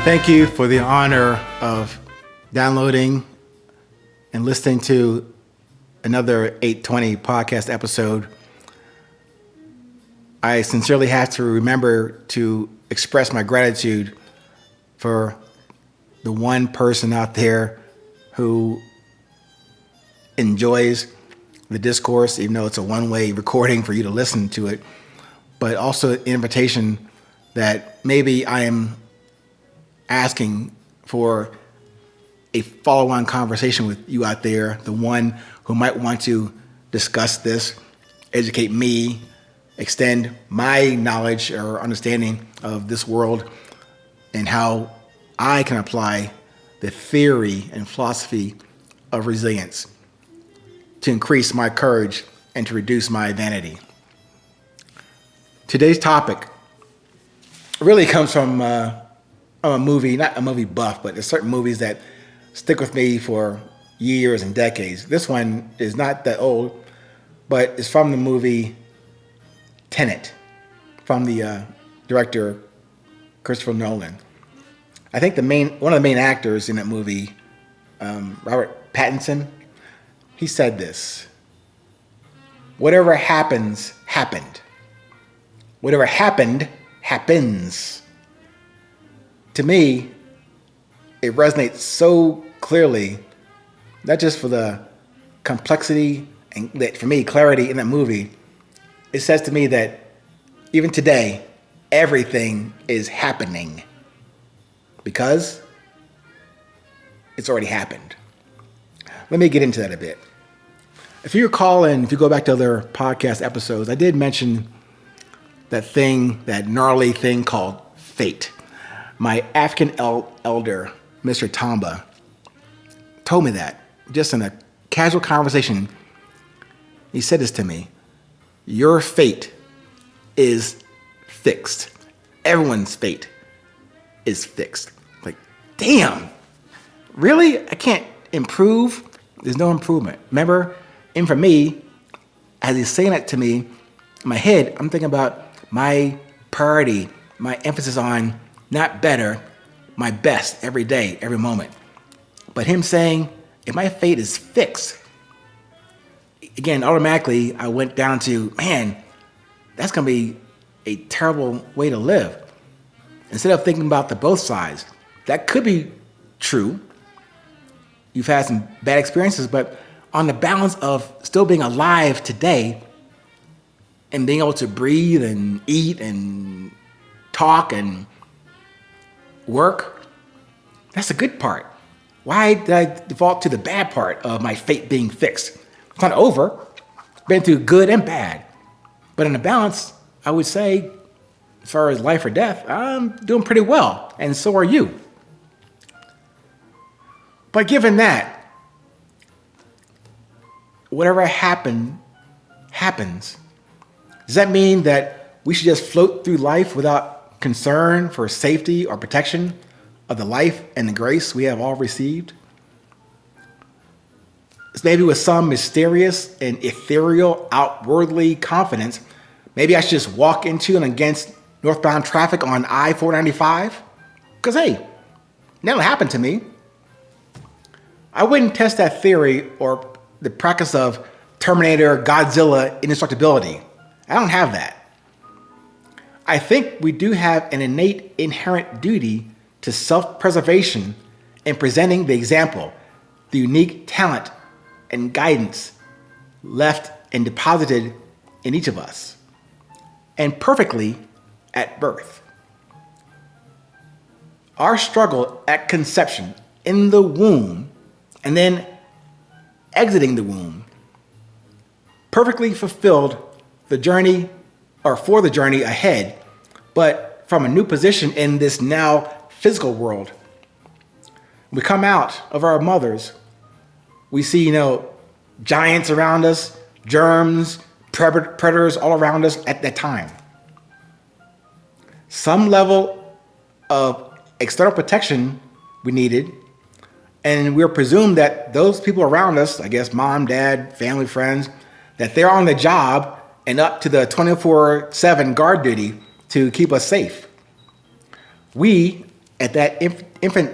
Thank you for the honor of downloading and listening to another 820 podcast episode. I sincerely have to remember to express my gratitude for the one person out there who enjoys the discourse, even though it's a one-way recording for you to listen to it, but also an invitation that maybe I am asking for a follow-on conversation with you out there, the one who might want to discuss this, educate me, extend my knowledge or understanding of this world and how I can apply the theory and philosophy of resilience to increase my courage and to reduce my vanity. Today's topic really comes from I'm a movie, not a movie buff, but there's certain movies that stick with me for years and decades. This one is not that old, but it's from the movie Tenet, from the director Christopher Nolan. I think one of the main actors in that movie, Robert Pattinson, he said this: "Whatever happens, happened. Whatever happened, happens." To me, it resonates so clearly, not just for the complexity and for me, clarity in that movie. It says to me that even today, everything is happening because it's already happened. Let me get into that a bit. If you recall, and if you go back to other podcast episodes, I did mention that gnarly thing called fate. My African elder, Mr. Tamba, told me that just in a casual conversation. He said this to me: "Your fate is fixed. Everyone's fate is fixed." Like, damn, really? I can't improve? There's no improvement. Remember, and for me, as he's saying that to me, in my head, I'm thinking about my priority, my emphasis on not better, my best every day, every moment. But him saying, if my fate is fixed, again, automatically I went down to, man, that's going to be a terrible way to live. Instead of thinking about the both sides, that could be true. You've had some bad experiences, but on the balance of still being alive today and being able to breathe and eat and talk and work, that's the good part. Why did I default to the bad part of my fate being fixed? It's not over. Been through good and bad. But in the balance, I would say, as far as life or death, I'm doing pretty well, and so are you. But given that, whatever happens, does that mean that we should just float through life without concern for safety or protection of the life and the grace we have all received? It's maybe with some mysterious and ethereal outwardly confidence, maybe I should just walk into and against northbound traffic on I-495? Because hey, that'll happen to me. I wouldn't test that theory or the practice of Terminator, Godzilla indestructibility. I don't have that. I think we do have an innate, inherent duty to self-preservation in presenting the example, the unique talent and guidance left and deposited in each of us, and perfectly at birth. Our struggle at conception, in the womb, and then exiting the womb, perfectly fulfilled the journey or for the journey ahead, but from a new position in this now physical world. We come out of our mothers, we see, giants around us, germs, predators all around us at that time. Some level of external protection we needed, and we're presumed that those people around us, I guess mom, dad, family, friends, that they're on the job and up to the 24/7 guard duty to keep us safe. We, At that infant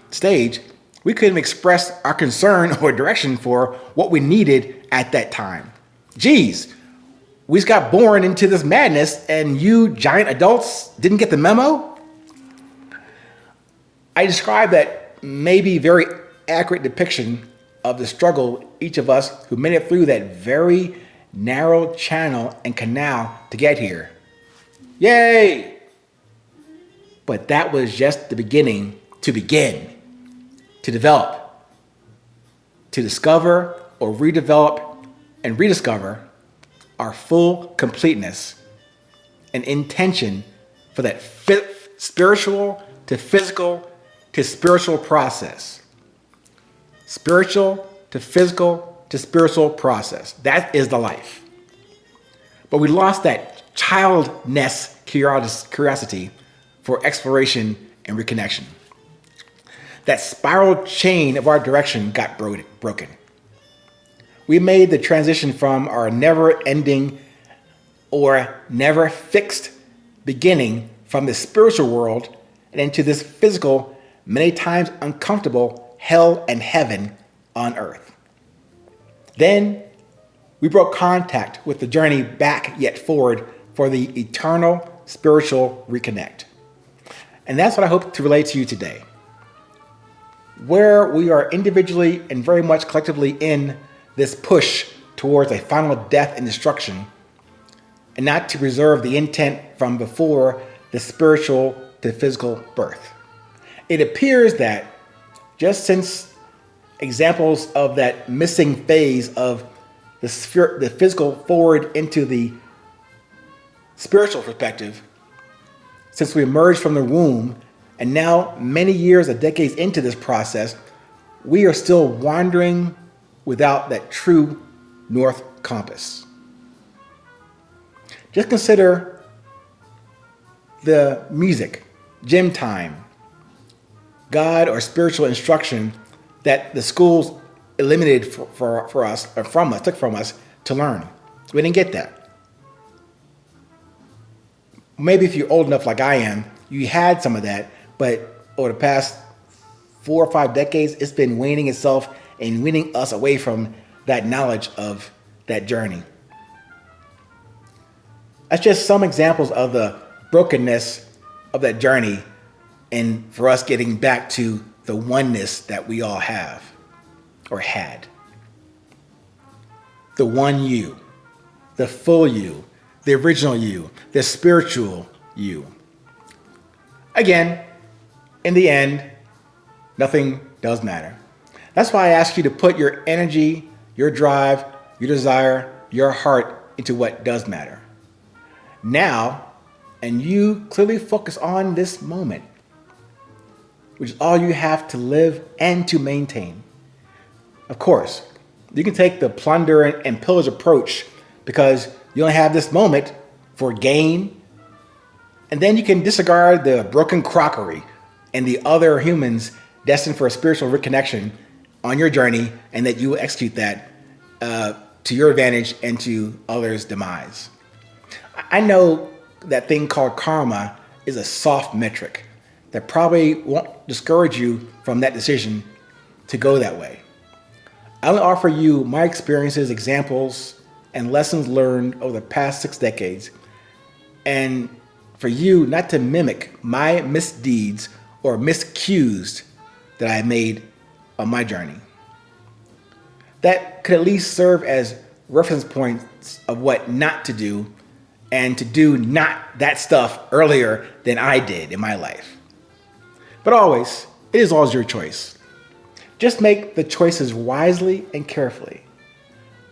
stage, we couldn't express our concern or direction for what we needed at that time. Geez, we just got born into this madness and you giant adults didn't get the memo? I describe that maybe very accurate depiction of the struggle each of us who made it through that very narrow channel and canal to get here. Yay! But that was just the beginning to begin, to develop, to discover or redevelop and rediscover our full completeness and intention for that spiritual to physical to spiritual process. Spiritual to physical to spiritual process. That is the life. But we lost that childness curiosity for exploration and reconnection. That spiral chain of our direction got broken. We made the transition from our never-ending or never-fixed beginning from the spiritual world and into this physical, many times uncomfortable hell and heaven on earth. Then we broke contact with the journey back yet forward for the eternal spiritual reconnect. And that's what I hope to relate to you today. Where we are individually and very much collectively in this push towards a final death and destruction, and not to preserve the intent from before the spiritual to physical birth. It appears that just since examples of that missing phase of the physical forward into the spiritual perspective, since we emerged from the womb, and now many years or decades into this process, we are still wandering without that true north compass. Just consider the music, gym time, God or spiritual instruction that the schools eliminated for us, or took from us to learn. We didn't get that. Maybe if you're old enough like I am, you had some of that, but over the past 4 or 5 decades, it's been waning itself and weaning us away from that knowledge of that journey. That's just some examples of the brokenness of that journey, and for us getting back to the oneness that we all have or had. The one you, the full you, the original you, the spiritual you. Again, in the end, nothing does matter. That's why I ask you to put your energy, your drive, your desire, your heart into what does matter. Now, and you clearly focus on this moment, which is all you have to live and to maintain. Of course, you can take the plunder and pillage approach because you only have this moment for gain, and then you can disregard the broken crockery and the other humans destined for a spiritual reconnection on your journey, and that you will execute that to your advantage and to others' demise. I know that thing called karma is a soft metric that probably won't discourage you from that decision to go that way. I will offer you my experiences, examples, and lessons learned over the past 6 decades, and for you not to mimic my misdeeds or miscues that I made on my journey. That could at least serve as reference points of what not to do, and to do not that stuff earlier than I did in my life. But always, it is always your choice. Just make the choices wisely and carefully.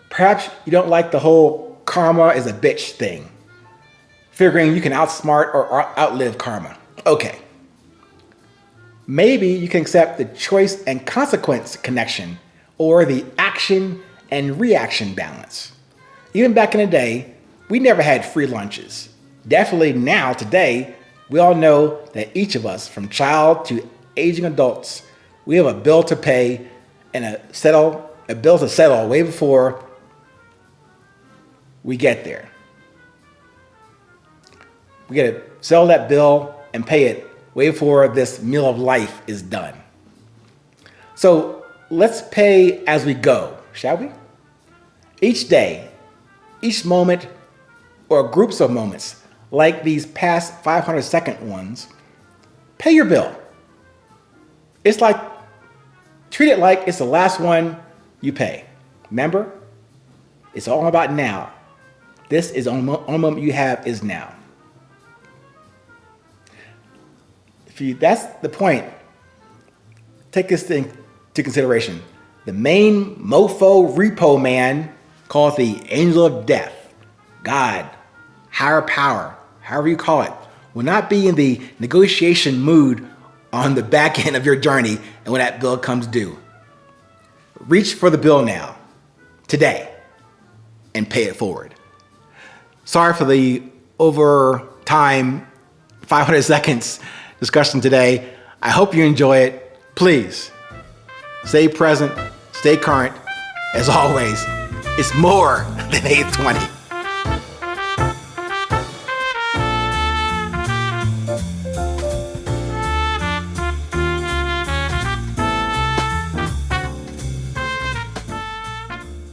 Perhaps you don't like the whole karma is a bitch thing, figuring you can outsmart or outlive karma. Okay. Maybe you can accept the choice and consequence connection, or the action and reaction balance. Even back in the day, we never had free lunches. Definitely now, today, we all know that each of us, from child to aging adults, we have a bill to pay and a bill to settle way before we get there. We got to settle that bill and pay it way before this meal of life is done. So let's pay as we go, shall we? Each day, each moment, or groups of moments, like these past 500-second ones, pay your bill. It's like, treat it like it's the last one you pay. Remember? It's all about now. This is the only moment you have is now. That's the point. Take this thing to consideration. The main mofo repo man, called the angel of death, God, higher power, however you call it, will not be in the negotiation mood on the back end of your journey and when that bill comes due. Reach for the bill now, today, and pay it forward. Sorry for the over time 500 seconds discussion today. I hope you enjoy it. Please stay present, stay current. As always, it's more than 820.